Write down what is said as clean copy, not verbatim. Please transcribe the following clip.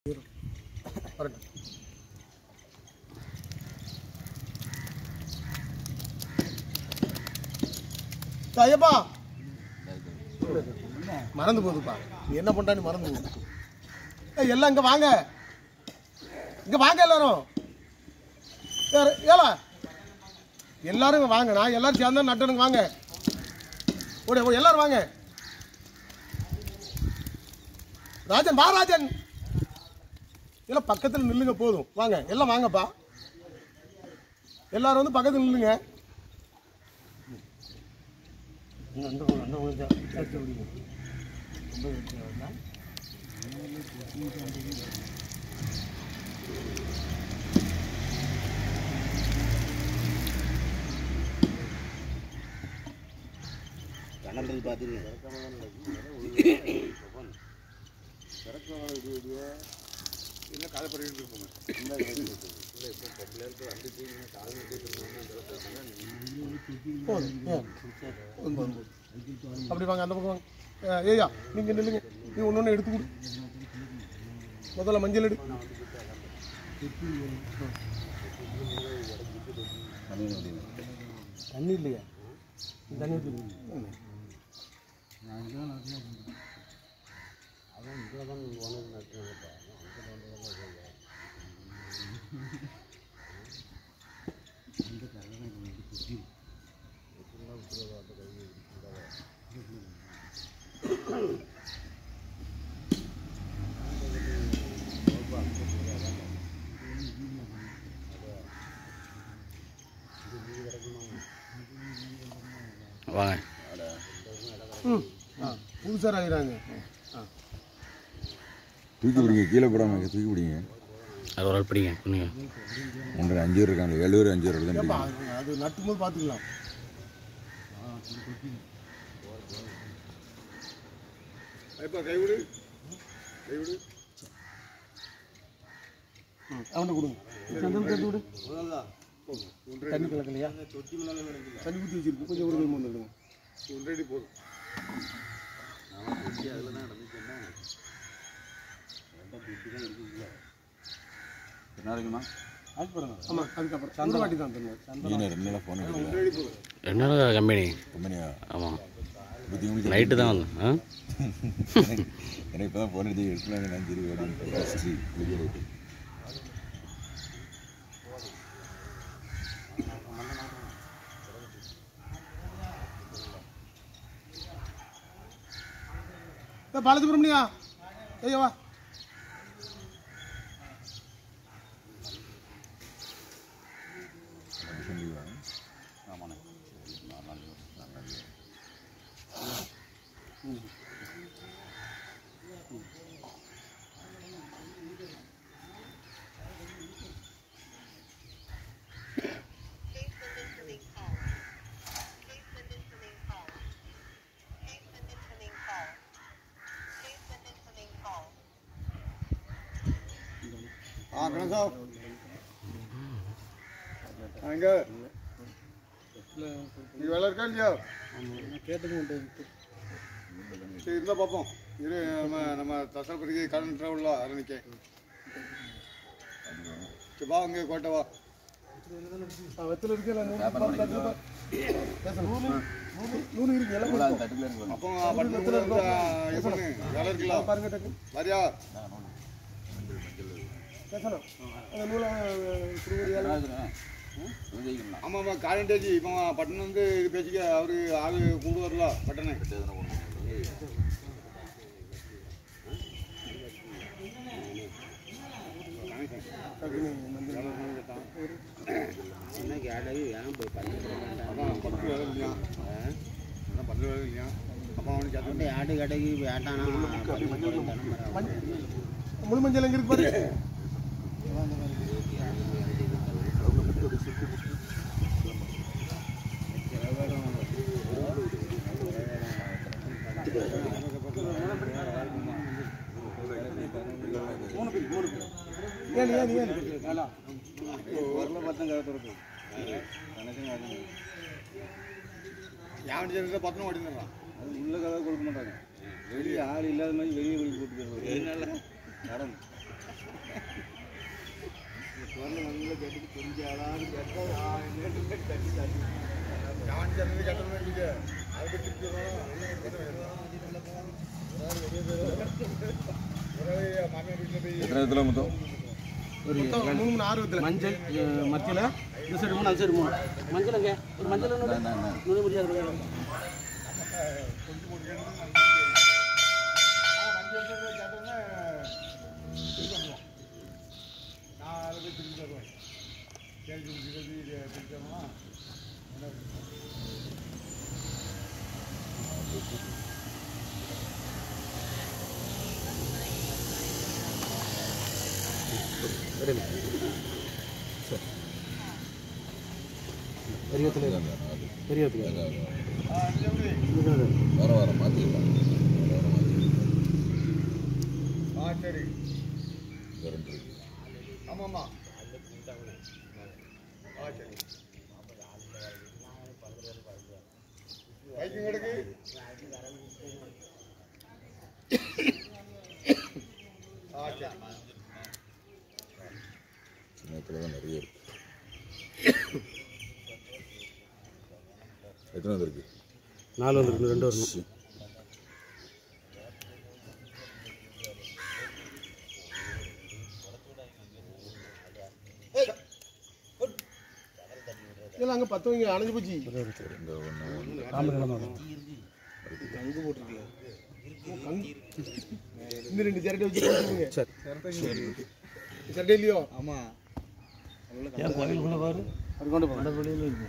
ஐயப்பா மறந்து போகுதுப்பா. நீ என்ன பண்றான்னு மறந்து போகுது. எல்லாம் இங்க வாங்க, இங்க வாங்க எல்லாரும். ஏலா எல்லாரும் வாங்க. நான் எல்லாரும் சேர்ந்தா நட்டனுங்க வாங்க. ஓட ஓ எல்லாரும் வாங்க. ராஜன் வா ராஜன். எல்லாம் பக்கத்தில் நில்லுங்க போதும். வாங்க எல்லாம் வாங்கப்பா. எல்லாரும் வந்து பக்கத்தில் நில்லுங்க. கணபதி பார்த்தீங்க அப்படி வாங்க, அந்த பக்கம் வாங்க. ஏயா நீங்க நில்லுங்க. நீ ஒன்று எடுத்து கொடு. முதல்ல மஞ்சள் எடு. தண்ணி இல்லையா? தண்ணி வாங்க. புதுசாக ஆகிறாங்க. தூக்கி பிடிங்க, கீழே போடாமல் தூக்கி பிடிங்க. அது ஒரு ஆள் பிடிங்க. பண்ணுங்க. 1.5 5 இருக்காங்க. 7 5 தான். அது நட்டும் போது பார்த்துக்கலாம். கைவிடு கைவிடு. அவனை கொடுங்க. சந்தனம் கட்டு விடு. தண்ணி கலக்கலையா? தண்ணி ஊற்றி வச்சிருக்கு. கொஞ்சம் ஒரு கை வந்துடுங்க. ஒன்றடி போதும். ஆமாம், அதுக்கப்புறம் சந்திரவாட்டி தான் என்ன கம்பெனி? ஆமாம், நைட்டு தான் வந்தேன். எனக்கு இப்போ தான் ஃபோன் அடிச்சு எடுத்துனாங்க. சரி வீடியோ ரைட்டு. பாலசுப்ரமணியா ஐயவா. வேலை இருக்கா இல்லையா? கேட்டுக்க சரி இருந்தா பார்ப்போம். இரு நம்ம தசரப்பதிக்கு கடன் ட்ராவலில் அரணிக்க வா. அங்கே கோட்டை வா. வெத்தில் இருக்குல்ல நூறு இருக்கு. எல்லாம் அப்போ வேலை இருக்குல்ல பாருங்க. டக்கு வரியா பேசணும். அந்த நூலை ஆமாம்மா காலண்டேஜ். இப்போ பட்டன் வந்து இது பேசிக்க. அவரு ஆள் கூடுவார்ல பட்டனை. ஆடு கடைக்கு வேட்டானா முழு மஞ்சள் எங்க இருக்கு பாரு. ஏன் ஏன் ஏன் ஒரு பத்தம் கருத்து யாவன் சேர்ந்து பத்தனம் ஓடிடுறான். அது உள்ள கதை கொடுக்க மாட்டாங்க. வெளியே ஆள் இல்லாத மாதிரி வெளியே வெளியே போட்டு கடன் எத்தனை இடத்துல மொத்தம்? மொத்தம் 3 6 வித்துல. மஞ்சள் மத்தியில் இந்த சைடு 3 அந்த சைடு 3 மஞ்சள் அங்கே ஒரு மஞ்சள் நூறு முடியாது. பெரிய வாரம் வாரம் மாற்றிக்கலாம். சரி. ரெண்டு ஆமாம்மா. சரி. பைக்கிங் எடுக்கு. சரி. சின்னத்தில் தான் நிறைய இருக்கு. எத்தனை வந்துருக்கு? 4 வந்துருக்கு, 2 வரணும். இதெல்லாம் அங்கே 10 வைங்க, அணைஞ்சு போச்சு. இந்த ஒன்று கங்கு போட்டுருக்கீங்க. இந்த 2 சிரட்டை வச்சு போட்டுருங்க. சிரட்டை இல்லையோ? ஆமாம். ஏன் கோயிலுக்குள்ள பாரு, அது கொண்டு போகிறேன்.